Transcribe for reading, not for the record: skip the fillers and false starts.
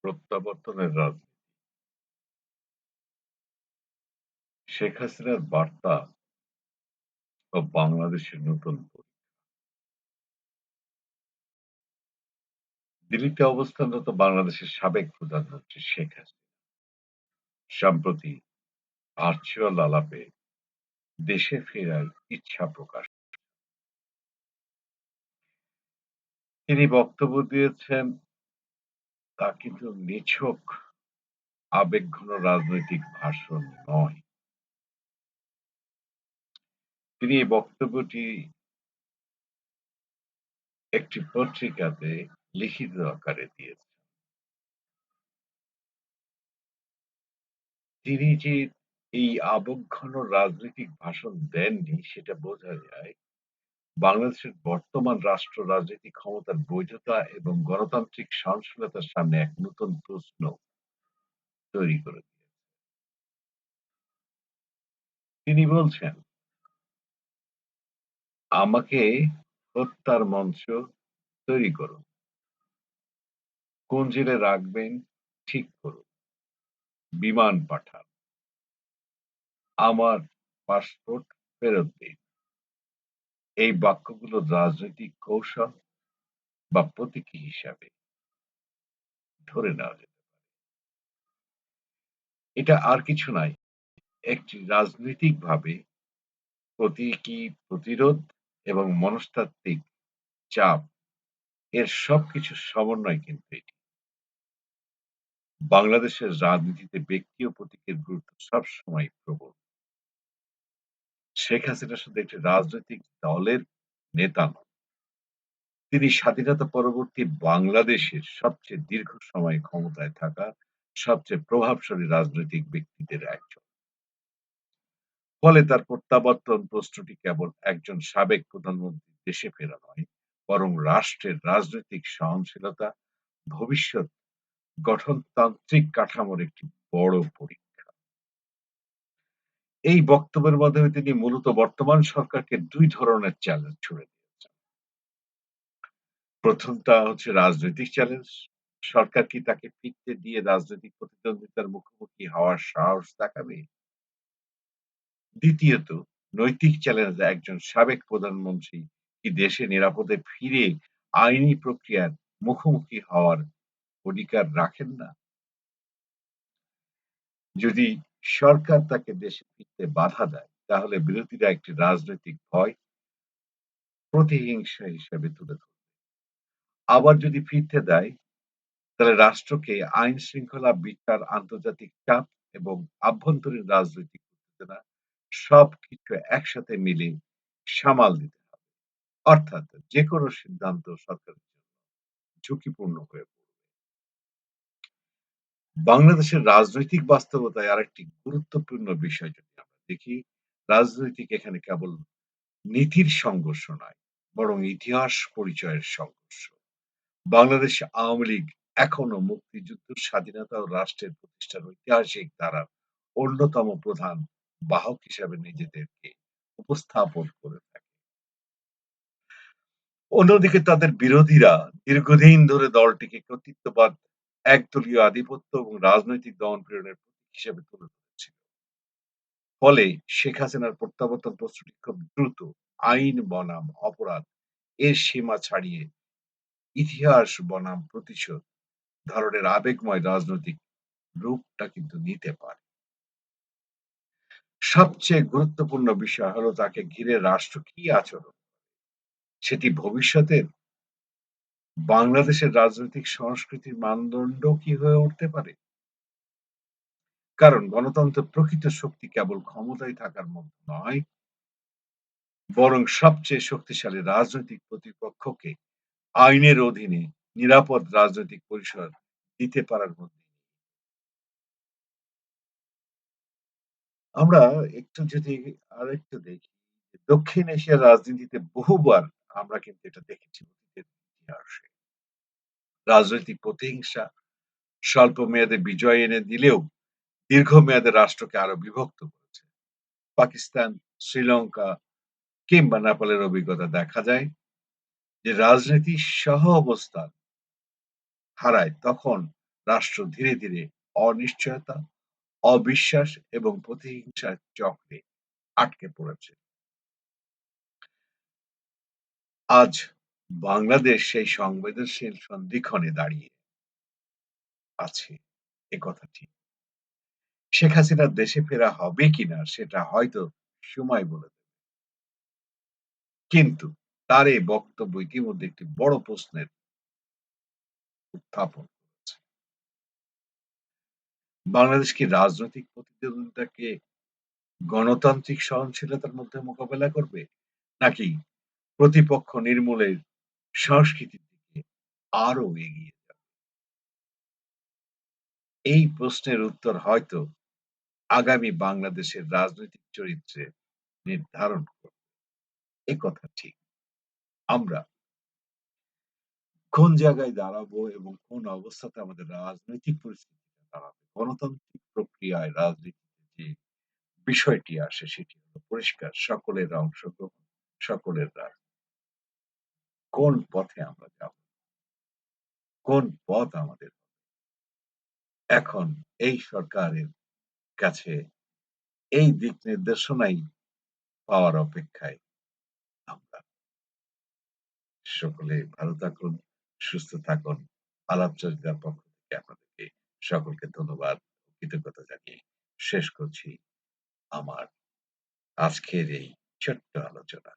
প্রত্যাবর্তনের রাজনীতি। শেখ হাসিনার বার্তা ও বাংলাদেশের নতুন দিল্লিতে অবস্থানরত বাংলাদেশের সাবেক প্রধানমন্ত্রী শেখ হাসিনা সম্প্রতি ভার্চুয়াল আলাপে দেশে ফেরার ইচ্ছা প্রকাশ। তিনি বক্তব্য দিয়েছেন তা কিন্তু নিছক আবেগঘন রাজনৈতিক ভাষণ নয়। তিনি এই বক্তব্যটি একটি পত্রিকাতে লিখিত আকারে দিয়েছেন। তিনি যে এই আবেগঘন রাজনৈতিক ভাষণ দেননি সেটা বোঝা যায় বাংলাদেশের বর্তমান রাষ্ট্র রাজনৈতিক ক্ষমতার বৈধতা এবং গণতান্ত্রিক সহনশীলতার সামনে এক নতুন প্রশ্ন তৈরি করে দিয়েছে। তিনি বলছেন, আমাকে হত্যার মঞ্চ তৈরি করুন, কোন জেলে রাখবেন ঠিক করুন, বিমান পাঠান, আমার পাসপোর্ট ফেরত দিন। এই বাক্যগুলো রাজনৈতিক কৌশল বা প্রতীকী হিসাবে ধরে নেওয়া যায়। এটা আর কিছু নয়, একটি রাজনৈতিকভাবে প্রতীকী প্রতিরোধ এবং মনস্তাত্ত্বিক চাপ এর সবকিছুর সমন্বয় কিন্তু এটি। বাংলাদেশের রাজনীতিতে ব্যক্তি ও প্রতীকের গুরুত্ব সবসময় প্রবল। শেখ হাসিনা শুধু একটি রাজনৈতিক দলের নেতা নন, তিনি স্বাধীনতা পরবর্তী বাংলাদেশের সবচেয়ে দীর্ঘ সময় ক্ষমতায় থাকা সবচেয়ে প্রভাবশালী রাজনৈতিক ব্যক্তিদের একজন। ফলে তার প্রত্যাবর্তন প্রশ্নটি কেবল একজন সাবেক প্রধানমন্ত্রী দেশে ফেরা নয়, বরং রাষ্ট্রের রাজনৈতিক সহনশীলতা, ভবিষ্যৎ গঠনতান্ত্রিক কাঠামোর একটি বড় পরীক্ষা। এই বক্তব্যের মাধ্যমে তিনি মূলত বর্তমান সরকারকে ২ ধরনের চ্যালেঞ্জ ছুড়ে দিয়েছেন। প্রথমটা হচ্ছে রাজনৈতিক চ্যালেঞ্জ। সরকার কি তাকে ফিরতে দিয়ে রাজনৈতিক প্রতিদ্বন্দ্বিতার মুখোমুখি হওয়ার সাহস দেখাবে? দ্বিতীয়ত, নৈতিক চ্যালেঞ্জ, একজন সাবেক প্রধানমন্ত্রী কি দেশে নিরাপদে ফিরে আইনি প্রক্রিয়ার মুখোমুখি হওয়ার অধিকার রাখেন না? যদি সরকার তাকে দেশে ফিরতে বাধা দেয়, তাহলে বিরোধীরা একটি রাজনৈতিক ভয়, প্রতিহিংসা হিসেবে তুলে ধরবে। আবার যদি ফিরতে দেয়, তাহলে রাষ্ট্রকে আইন শৃঙ্খলা, বিচার, আন্তর্জাতিক চাপ এবং আভ্যন্তরীণ রাজনৈতিক উত্তেজনা সবকিছু একসাথে মিলে সামাল দিতে হবে। অর্থাৎ যেকোনো সিদ্ধান্ত সরকারের জন্য ঝুঁকিপূর্ণ হয়ে পড়বে। বাংলাদেশের রাজনৈতিক বাস্তবতায় আরেকটি গুরুত্বপূর্ণ বিষয় যদি আমরা দেখি, রাজনৈতিক এখানে কেবল নীতির সংঘর্ষ নয়, বরং ইতিহাস পরিচয়ের সংঘর্ষ। বাংলাদেশ আওয়ামী লীগ এখনো মুক্তিযুদ্ধ, স্বাধীনতা ও রাষ্ট্রের প্রতিষ্ঠার ঐতিহাসিক ধারার অন্যতম প্রধান বাহক হিসাবে নিজেদেরকে উপস্থাপন করে থাকে। অন্যদিকে তাদের বিরোধীরা দীর্ঘদিন ধরে দলটিকে কর্তৃত্ববাদ, একদলীয় আধিপত্য এবং রাজনৈতিক দমন-পীড়নের প্রতীক হিসেবে তুলে ধরেছিল। ফলে শেখ হাসিনার প্রত্যাবর্তন প্রশ্নটি খুব দ্রুত আইন বনাম অপরাধ এর সীমা ছাড়িয়ে ইতিহাস বনাম প্রতিশোধ ধরনের আবেগময় রাজনৈতিক রূপটা কিন্তু নিতে পারে। সবচেয়ে গুরুত্বপূর্ণ বিষয় হলো তাকে ঘিরে রাষ্ট্র কি আচরণ, সেটি ভবিষ্যতের বাংলাদেশের রাজনৈতিক সংস্কৃতির মানদণ্ড কি হয়ে উঠতে পারে? কারণ গণতন্ত্রের প্রকৃত শক্তি কেবল ক্ষমতায় থাকার মধ্যে নয়, বরং সবচেয়ে শক্তিশালী রাজনৈতিক প্রতিপক্ষকে আইনের অধীনে নিরাপদ রাজনৈতিক পরিসর দিতে পারার মধ্যে। আমরা একটু যদি আরেকটু দেখি, দক্ষিণ এশিয়ার রাজনীতিতে বহুবার আমরা কিন্তু এটা দেখেছি অতীতের ইতিহাসে। রাজনৈতিক প্রতিহিংসা স্বল্প মেয়াদে বিজয় এনে দিলেও দীর্ঘমেয়াদে রাষ্ট্রকে আরো বিভক্ত করেছে। পাকিস্তান, শ্রীলঙ্কা কিংবা নেপালের অভিজ্ঞতা দেখা যায় যে রাজনীতি সহ অবস্থান হারায় তখন রাষ্ট্র ধীরে, ধীরে অনিশ্চয়তা, অবিশ্বাস এবং প্রতিহিংসার চক্রে আটকে পড়েছে। আজ বাংলাদেশ সেই সংবেদনশীল সন্ধিক্ষণে দাঁড়িয়ে আছে। একথা ঠিক। শেখ হাসিনার দেশে ফেরা হবে কিনা সেটা হয়তো সময় বলে দেবে। কিন্তু তার এই বক্তব্য ইতিমধ্যে একটি বড় প্রশ্নের উত্থাপন করেছে। বাংলাদেশ কি রাজনৈতিক প্রতিদ্বন্দ্বিতাকে গণতান্ত্রিক সহনশীলতার মধ্যে মোকাবেলা করবে? নাকি প্রতিপক্ষ নির্মূলের সংস্কৃতির দিকে আরো এগিয়ে যাবে? এই প্রশ্নের উত্তর হয়তো আগামী বাংলাদেশের রাজনৈতিক চরিত্রে নির্ধারণ করবে। একথা ঠিক। আমরা কোন জায়গায় দাঁড়াবো এবং কোন অবস্থাতে আমাদের রাজনৈতিক পরিস্থিতিটা দাঁড়াবে। গণতান্ত্রিক প্রক্রিয়ায় রাজনীতিতে যে বিষয়টি আসে সেটি হলো পরিষ্কার সকলের অংশগ্রহণ, সকলের রায়। কোন পথে আমরা যাব? কোন পথ আমাদের? এখন এই সরকারের কাছে এই দিক নির্দেশনাই পাওয়ার অপেক্ষায় আমরা। সকলে ভালো থাকুন, সুস্থ থাকুন। আলাপচারিতার পক্ষ থেকে আপনাদেরকে সকলকে ধন্যবাদ ও কৃতজ্ঞতা জানিয়ে শেষ করছি আমার আজকের এই ছোট্ট আলোচনা।